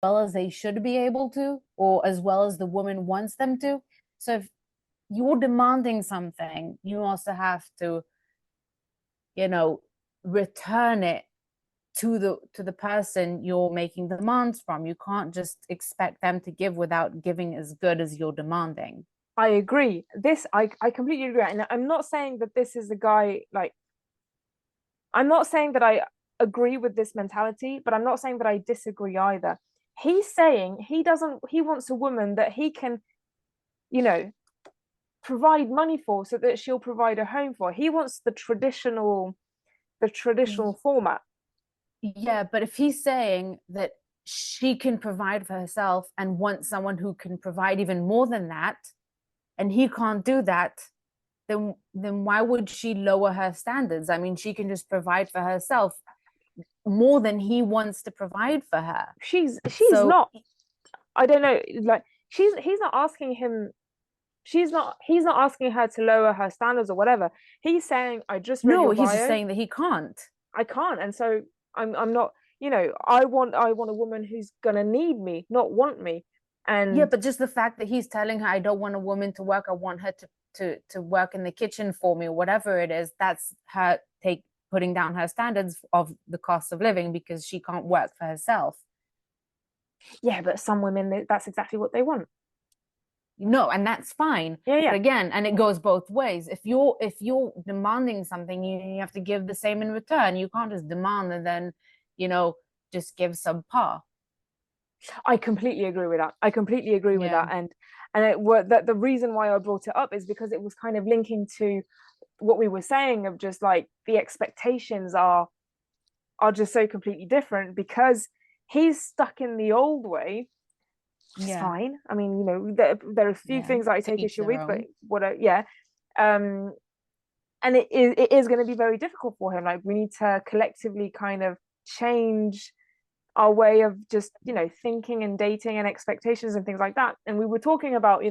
well as they should be able to, or as well as the woman wants them to. So if you're demanding something, you also have to, you know, return it to the person you're making demands from. You can't just expect them to give without giving as good as you're demanding. I agree. I completely agree. And I'm not saying that this is a guy like, I'm not saying that I agree with this mentality, but I'm not saying that I disagree either. He's saying he wants a woman that he can, you know, provide money for so that she'll provide a home for. He wants the traditional format. Yeah, but if he's saying that she can provide for herself and wants someone who can provide even more than that, and he can't do that, then why would she lower her standards? I mean, she can just provide for herself more than he wants to provide for her. She's So not, I don't know, like he's not asking him, he's not asking her to lower her standards or whatever. He's saying, I just read no, your he's just bio, saying that he can't. I can't. And so I'm not, I want a woman who's gonna need me, not want me. Yeah, And but just the fact that he's telling her, I don't want a woman to work, I want her to work in the kitchen for me, or whatever it is, that's her take putting down her standards of the cost of living because she can't work for herself. yeah, but some women, that's exactly what they want. No, and that's fine. Yeah, But yeah. again, and it goes both ways. If you're demanding something, you have to give the same in return. You can't just demand and then, you know, just give subpar. I completely agree with that. I completely agree with Yeah. that. And it were that the reason why I brought it up is because it was kind of linking to what we were saying of just like the expectations are just so completely different because he's stuck in the old way, which is Yeah. fine. I mean, there are a few Yeah. things that I To take each issue their with, but own. yeah. Um, and it is going to be very difficult for him. Like we need to collectively kind of change our way of just, thinking and dating and expectations and things like that. And we were talking about,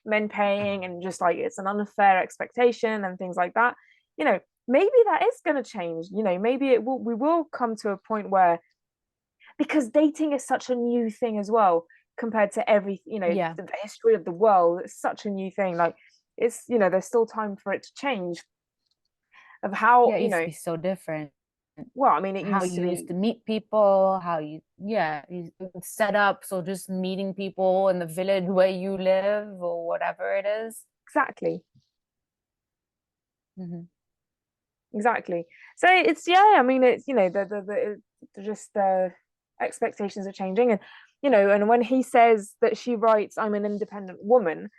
men paying and just like it's an unfair expectation and things like that. Maybe that is going to change. Maybe we will come to a point where, because dating is such a new thing as well compared to every, Yeah. the history of the world. It's such a new thing. Like it's, there's still time for it to change of how, Yeah, it used to be so different. well, I mean, it How used to you used be to meet people, how you set up, so just meeting people in the village where you live or whatever it is. exactly. Mm-hmm. Exactly. So it's, yeah, I mean, it's, just the expectations are changing. And and when he says that she writes, I'm an independent woman,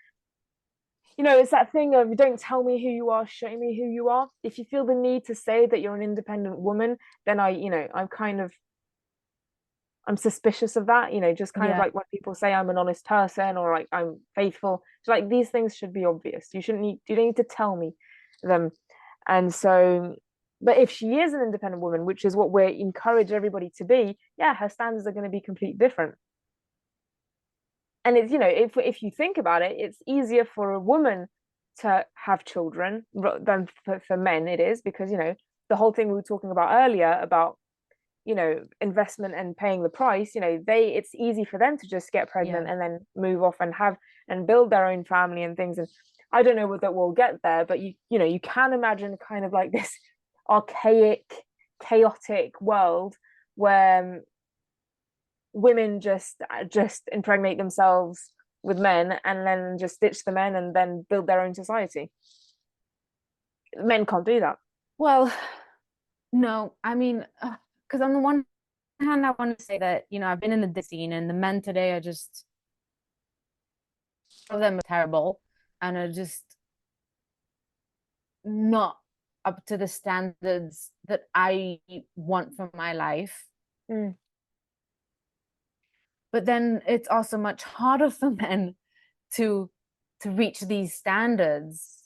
it's that thing of, don't tell me who you are, show me who you are. If you feel the need to say that you're an independent woman, then I'm suspicious of that. Just kind of Yeah. like when people say I'm an honest person or like I'm faithful. So like these things should be obvious. You don't need to tell me them. And so, but if she is an independent woman, which is what we encourage everybody to be, yeah, her standards are going to be completely different. And it's, if you think about it, it's easier for a woman to have children than for men it is, because the whole thing we were talking about earlier about investment and paying the price, it's easy for them to just get Yeah. pregnant and then move off and have and build their own family and things. And I don't know whether we'll get there, but you can imagine kind of like this archaic, chaotic world where women just impregnate themselves with men and then just ditch the men and then build their own society. Men can't do that. Well, no, I mean, because on the one hand, I want to say that, I've been in the scene and the men today are just, some of them are terrible and are just not up to the standards that I want for my life. Mm. But then it's also much harder for men to to reach these standards.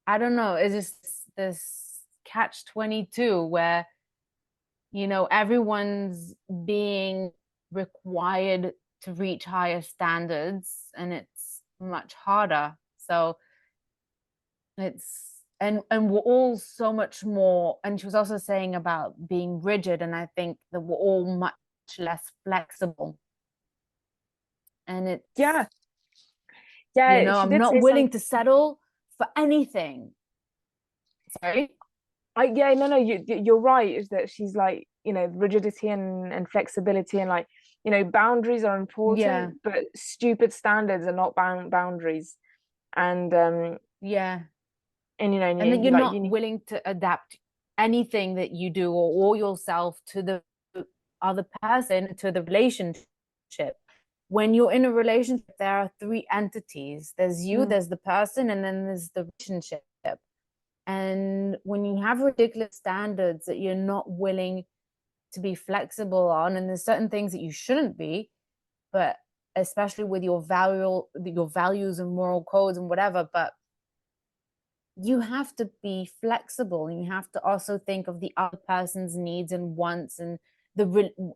I don't know, it's just this catch 22 where, everyone's being required to reach higher standards and it's much harder. So and we're all so much more, and she was also saying about being rigid, and I think that we're all much less flexible. And it's, Yeah, she I'm did not say willing something. to settle for anything. Sorry. Yeah, no, you're right. Is that she's like, rigidity and flexibility, and like, boundaries are Yeah. important, but stupid standards are not boundaries. And Yeah. and And that you you're like you not need. willing to adapt anything that you do or yourself to the other person, to the relationship. When you're in a relationship, there are three entities: there's you, Mm, there's the person, and then there's the relationship. And when you have ridiculous standards that you're not willing to be flexible on, and there's certain things that you shouldn't be, but especially with your values and moral codes and whatever, but you have to be flexible, and you have to also think of the other person's needs and wants, and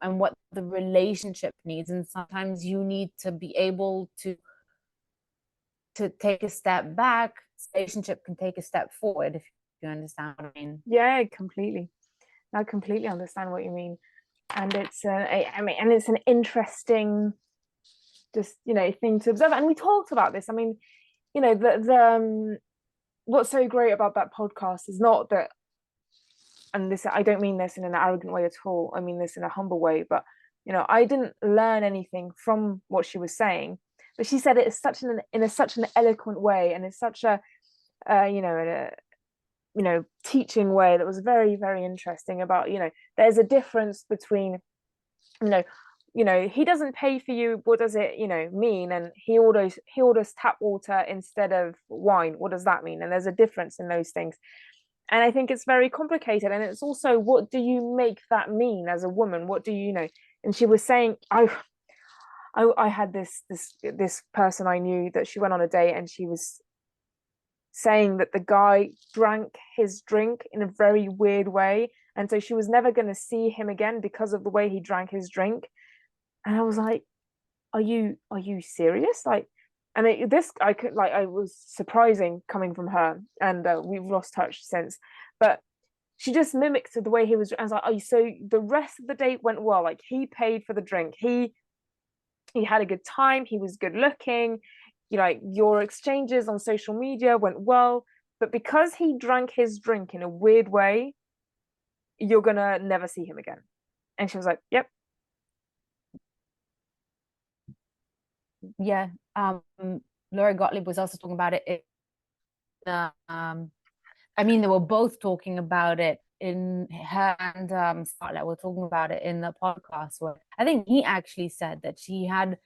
and what the relationship needs. And sometimes you need to be able to take a step back. Relationship can take a step forward, if you understand what I mean. yeah, completely. I completely understand what you mean, and it's I mean, and it's an interesting, just thing to observe. And we talked about this. I mean, the what's so great about that podcast is not that, and this, I don't mean this in an arrogant way at all, I mean this in a humble way, but I didn't learn anything from what she was saying, but she said it is such an eloquent way, and it's such a teaching way that was very, very interesting about, there's a difference between, you know he doesn't pay for you, what does it mean? And he orders tap water instead of wine, what does that mean? And there's a difference in those things. And I think it's very complicated, and it's also, what do you make that mean as a woman? What do and she was saying, I had this person I knew, that she went on a date, and she was saying that the guy drank his drink in a very weird way, and so she was never going to see him again because of the way he drank his drink. And I was like, are you serious? Like, and this, I could, like, I was surprising coming from her, and we've lost touch since, but she just mimicked the way he was. I was like, oh, so the rest of the date went well, like he paid for the drink, he had a good time, he was good looking, like your exchanges on social media went well, but because he drank his drink in a weird way, you're gonna never see him again. And she was like, yep. Yeah. Lori Gottlieb was also talking about it I mean, they were both talking about it, in her and Bartlett were talking about it in the podcast, where I think he actually said that she had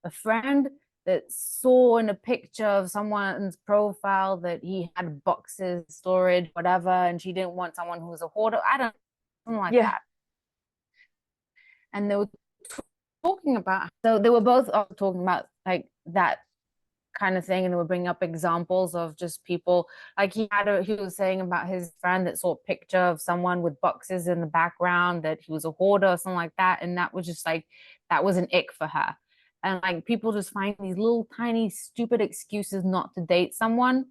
a friend that saw in a picture of someone's profile that he had boxes, storage, whatever, and she didn't want someone who was a hoarder. I don't something like Yeah. that. And they were talking about, so they were both also talking about like that kind of thing, and they were bringing up examples of just people, like he was saying about his friend that saw a picture of someone with boxes in the background, that he was a hoarder or something like that, and that was just like, that was an ick for her. And like, people just find these little tiny stupid excuses not to date someone.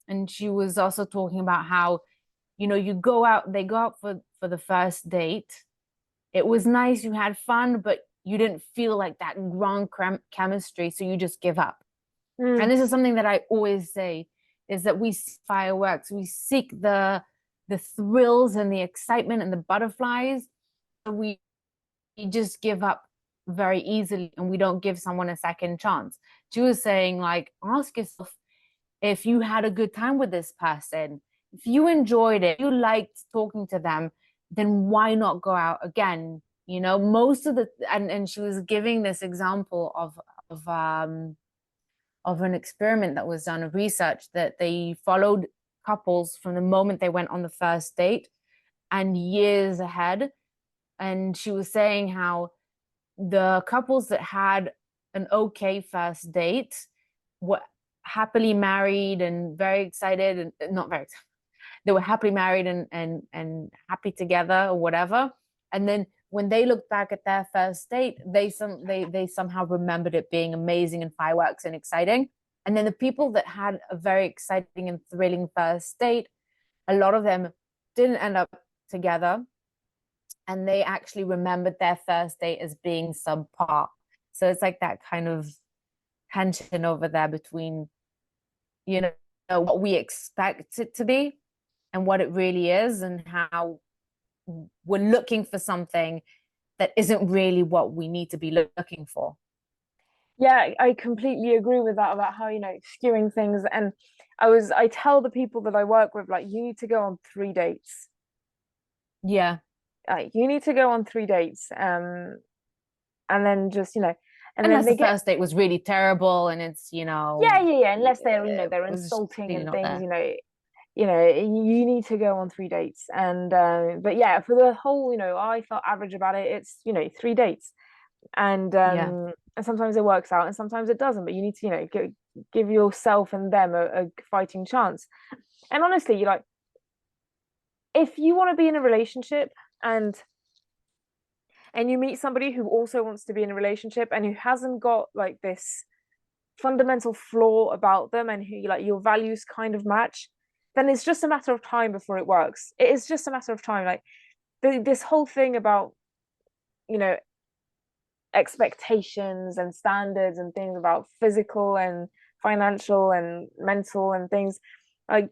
And she was also talking about how, they go out for the first date, it was nice, you had fun, but you didn't feel like that grand chemistry, so you just give up. And Mm. this is something that I always say, is that we seek fireworks, we seek the thrills and the excitement and the butterflies. We just give up very easily, and we don't give someone a second chance. She was saying, like, ask yourself, if you had a good time with this person, if you enjoyed it, you liked talking to them, then why not go out again? Most of the, and she was giving this example of an experiment that was done, of research, that they followed couples from the moment they went on the first date and years ahead. And she was saying how the couples that had an okay first date were happily married and very excited, and not very excited, they were happily married and happy together or whatever. And then when they looked back at their first date, they somehow remembered it being amazing and fireworks and exciting. And then the people that had a very exciting and thrilling first date, a lot of them didn't end up together, and they actually remembered their first date as being subpar. So it's like that kind of tension over there between, you know, what we expect it to be and what it really is, and how we're looking for something that isn't really what we need to be looking for. Yeah, I completely agree with that about how, skewing things. And I tell the people that I work with, like, you need to go on 3 dates. Yeah. You need to go on 3 dates. And then just, and then Unless they the get, first date was really terrible and it's, yeah. Unless they're, it they're was insulting really and not things, there. you need to go on 3 dates. And but yeah, for the whole, I felt average about it. It's, 3 dates. Yeah. And sometimes it works out and sometimes it doesn't, but you need to, give yourself and them a fighting chance. And honestly, you like, if you want to be in a relationship and you meet somebody who also wants to be in a relationship and who hasn't got like this fundamental flaw about them, and who like your values kind of match, then it's just a matter of time before it works. It is just a matter of time. Like this whole thing about, you know expectations and standards and things about physical and financial and mental and things, like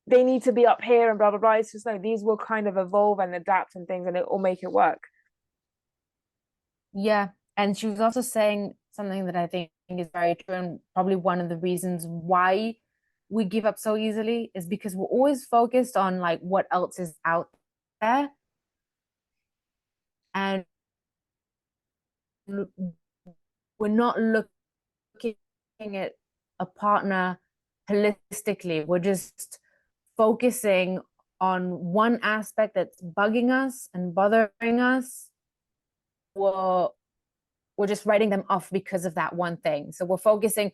they need to be up here and blah blah blah. It's just like these will kind of evolve and adapt and things, and it will make it work. Yeah. And she was also saying something that I think is very true, and probably one of the reasons why we give up so easily is because we're always focused on like what else is out there, and we're not looking at a partner holistically. We're just focusing on one aspect that's bugging us and bothering us. We're just writing them off because of that one thing. So we're focusing,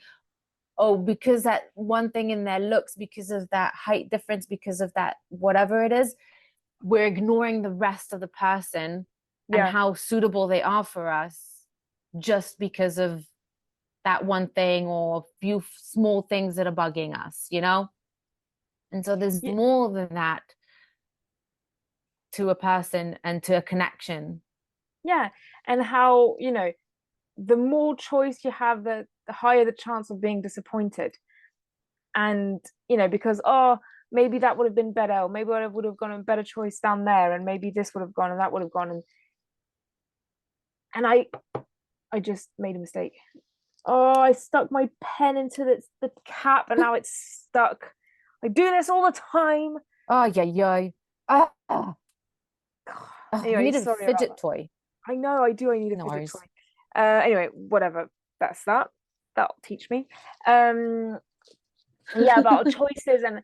oh, because that one thing in their looks, because of that height difference, because of that whatever it is, we're ignoring the rest of the person and Yeah. how suitable they are for us just because of that one thing or a few small things that are bugging us, you know? And so there's Yeah, more than that to a person and to a connection. yeah. And how, the more choice you have, the higher the chance of being disappointed. And because, oh, maybe that would have been better, or maybe I would have gone a better choice down there, and maybe this would have gone and that would have gone, and I just made a mistake. Oh, I stuck my pen into the cap and now it's stuck. I do this all the time. Oh, yeah, yeah. Ah, ah. Oh, you Anyway, needed a sorry about fidget that. toy. I know I do. I need a No fidget toy. worries. Anyway, whatever. That's that. That'll teach me. Yeah, about choices and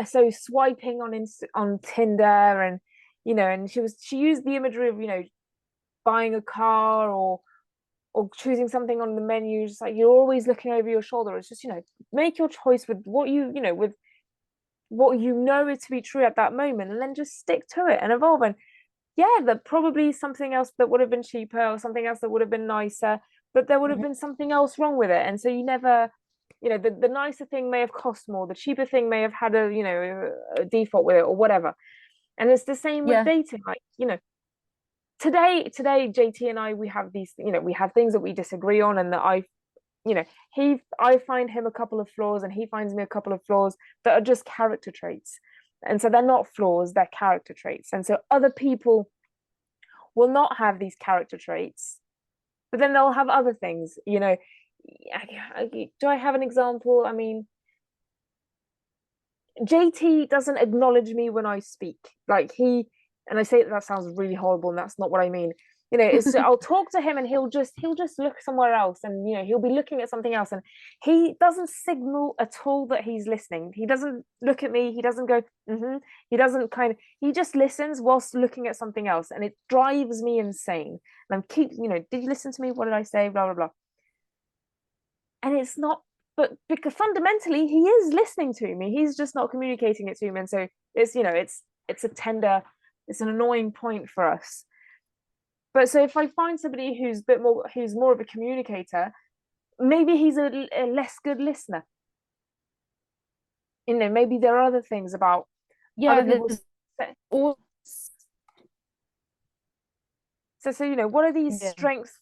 so swiping on Tinder, and and she used the imagery of buying a car, or choosing something on the menu. Just like you're always looking over your shoulder. It's just make your choice with what with what is to be true at that moment, and then just stick to it and evolve. And yeah, that probably something else that would have been cheaper, or something else that would have been nicer, but there would have Mhm. been something else wrong with it. And so you never, the nicer thing may have cost more, the cheaper thing may have had a default with it or whatever. And it's the same with Yeah. dating. Like, today JT and I, we have these, we have things that we disagree on, and that you know, I find him a couple of flaws and he finds me a couple of flaws that are just character traits. And so they're not flaws, they're character traits. And so other people will not have these character traits, but then they'll have other things. Do I have an example? I mean, JT doesn't acknowledge me when I speak. Like and I say that sounds really horrible, and that's not what I mean. It's I'll talk to him and he'll just look somewhere else, and he'll be looking at something else, and he doesn't signal at all that he's listening. He doesn't look at me. He doesn't go. He doesn't he just listens whilst looking at something else, and it drives me insane. And I'm did you listen to me? What did I say? Blah blah blah. And it's not, but because fundamentally he is listening to me, he's just not communicating it to me. And so it's a tender, it's an annoying point for us. But so if I find somebody who's more of a communicator, maybe he's a less good listener. Maybe there are other things about other Yeah, people. all So what are these yeah. strengths